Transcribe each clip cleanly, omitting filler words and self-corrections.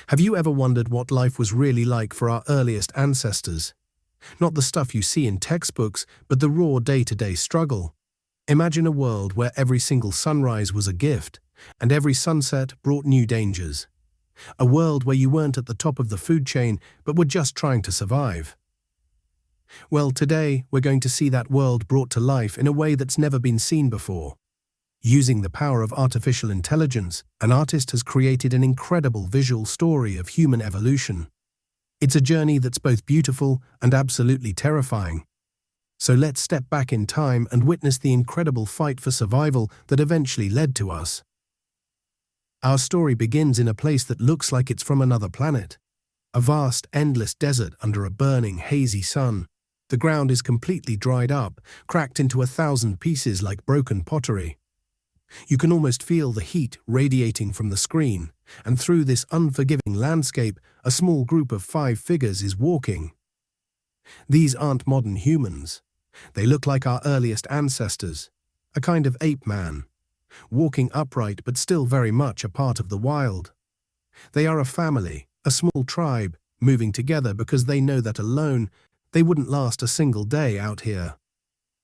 Have you ever wondered what life was really like for our earliest ancestors? Not the stuff you see in textbooks, but the raw day-to-day struggle. Imagine a world where every single sunrise was a gift, and every sunset brought new dangers. A world where you weren't at the top of the food chain, but were just trying to survive. Well, today we're going to see that world brought to life in a way that's never been seen before. Using the power of artificial intelligence, an artist has created an incredible visual story of human evolution. It's a journey that's both beautiful and absolutely terrifying. So let's step back in time and witness the incredible fight for survival that eventually led to us. Our story begins in a place that looks like it's from another planet. A vast, endless desert under a burning, hazy sun. The ground is completely dried up, cracked into 1,000 pieces like broken pottery. You can almost feel the heat radiating from the screen, and through this unforgiving landscape, a small group of 5 figures is walking. These aren't modern humans. They look like our earliest ancestors, a kind of ape man, walking upright but still very much a part of the wild. They are a family, a small tribe, moving together because they know that alone they wouldn't last a single day out here.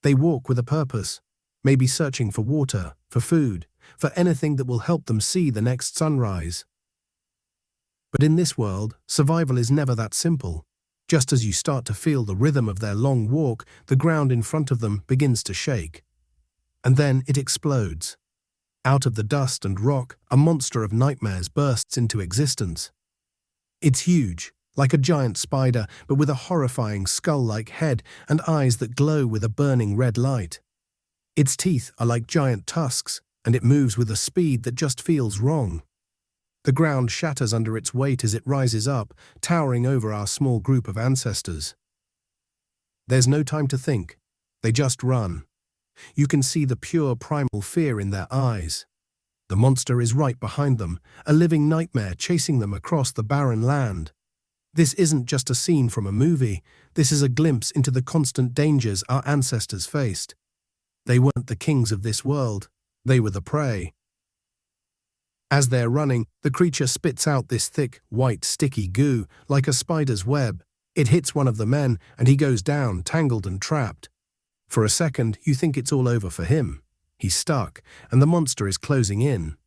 They walk with a purpose, maybe searching for water, for food, for anything that will help them see the next sunrise. But in this world, survival is never that simple. Just as you start to feel the rhythm of their long walk, the ground in front of them begins to shake. And then it explodes. Out of the dust and rock, a monster of nightmares bursts into existence. It's huge, like a giant spider, but with a horrifying skull-like head and eyes that glow with a burning red light. Its teeth are like giant tusks, and it moves with a speed that just feels wrong. The ground shatters under its weight as it rises up, towering over our small group of ancestors. There's no time to think. They just run. You can see the pure primal fear in their eyes. The monster is right behind them, a living nightmare chasing them across the barren land. This isn't just a scene from a movie. This is a glimpse into the constant dangers our ancestors faced. They weren't the kings of this world. They were the prey. As they're running, the creature spits out this thick, white, sticky goo, like a spider's web. It hits one of the men, and he goes down, tangled and trapped. For a second, you think it's all over for him. He's stuck, and the monster is closing in.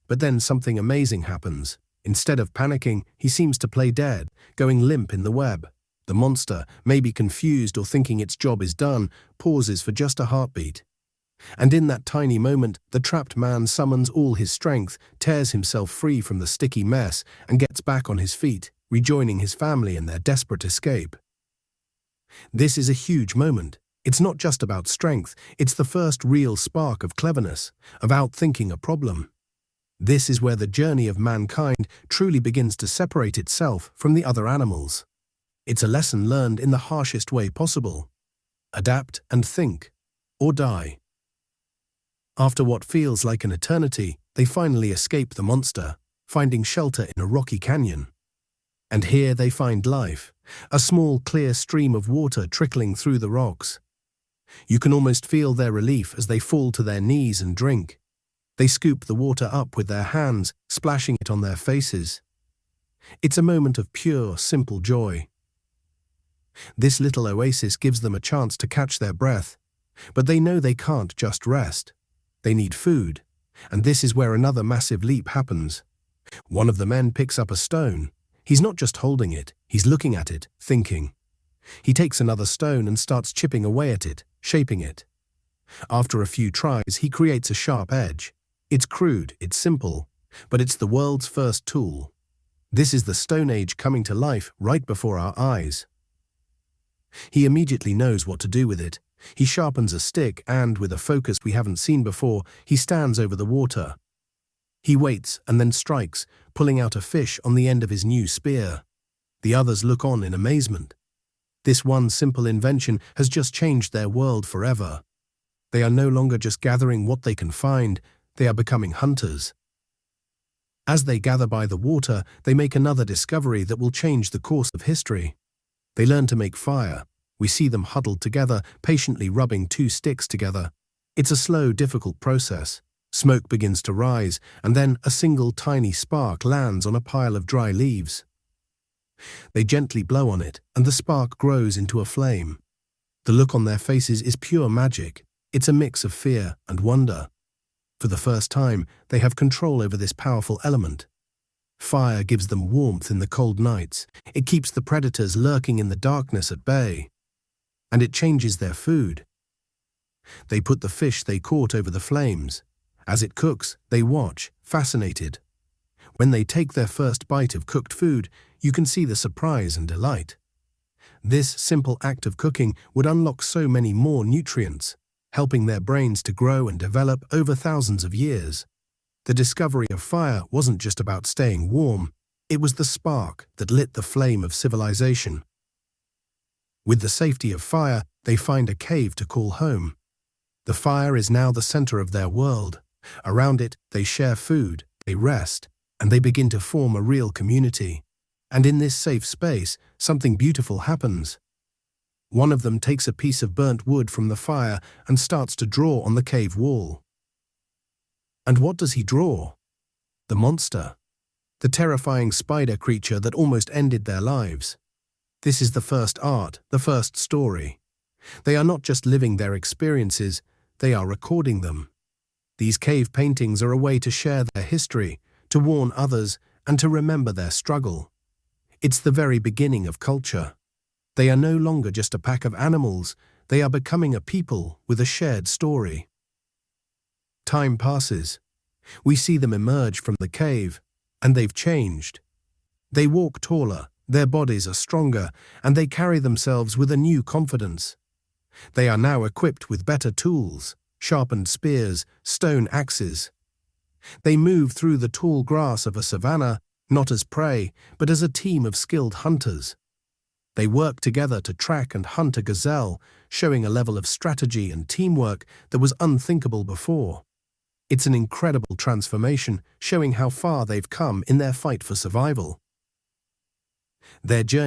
But then something amazing happens. Instead of panicking, he seems to play dead, going limp in the web. The monster, maybe confused or thinking its job is done, pauses for just a heartbeat. And in that tiny moment, the trapped man summons all his strength, tears himself free from the sticky mess, and gets back on his feet, rejoining his family in their desperate escape. This is a huge moment. It's not just about strength, it's the first real spark of cleverness, of outthinking a problem. This is where the journey of mankind truly begins to separate itself from the other animals. It's a lesson learned in the harshest way possible. Adapt and think, or die. After what feels like an eternity, they finally escape the monster, finding shelter in a rocky canyon. And here they find life, a small clear stream of water trickling through the rocks. You can almost feel their relief as they fall to their knees and drink. They scoop the water up with their hands, splashing it on their faces. It's a moment of pure, simple joy. This little oasis gives them a chance to catch their breath, but they know they can't just rest. They need food, and this is where another massive leap happens. One of the men picks up a stone. He's not just holding it, he's looking at it, thinking. He takes another stone and starts chipping away at it, shaping it. After a few tries, he creates a sharp edge. It's crude, it's simple, but it's the world's first tool. This is the Stone Age coming to life right before our eyes. He immediately knows what to do with it. He sharpens a stick and, with a focus we haven't seen before, he stands over the water. He waits and then strikes, pulling out a fish on the end of his new spear. The others look on in amazement. This one simple invention has just changed their world forever. They are no longer just gathering what they can find, they are becoming hunters. As they gather by the water, they make another discovery that will change the course of history. They learn to make fire. We see them huddled together, patiently rubbing 2 sticks together. It's a slow, difficult process. Smoke begins to rise, and then a single tiny spark lands on a pile of dry leaves. They gently blow on it, and the spark grows into a flame. The look on their faces is pure magic. It's a mix of fear and wonder. For the first time, they have control over this powerful element. Fire gives them warmth in the cold nights. It keeps the predators lurking in the darkness at bay. And it changes their food. They put the fish they caught over the flames. As it cooks, they watch, fascinated. When they take their first bite of cooked food, you can see the surprise and delight. This simple act of cooking would unlock so many more nutrients, helping their brains to grow and develop over thousands of years. The discovery of fire wasn't just about staying warm, it was the spark that lit the flame of civilization. With the safety of fire, they find a cave to call home. The fire is now the center of their world. Around it, they share food, they rest, and they begin to form a real community. And in this safe space, something beautiful happens. One of them takes a piece of burnt wood from the fire and starts to draw on the cave wall. And what does he draw? The monster. The terrifying spider creature that almost ended their lives. This is the first art, the first story. They are not just living their experiences, they are recording them. These cave paintings are a way to share their history, to warn others, and to remember their struggle. It's the very beginning of culture. They are no longer just a pack of animals, they are becoming a people with a shared story. Time passes. We see them emerge from the cave, and they've changed. They walk taller, their bodies are stronger, and they carry themselves with a new confidence. They are now equipped with better tools, sharpened spears, stone axes. They move through the tall grass of a savanna, not as prey, but as a team of skilled hunters. They work together to track and hunt a gazelle, showing a level of strategy and teamwork that was unthinkable before. It's an incredible transformation, showing how far they've come in their fight for survival. Their journey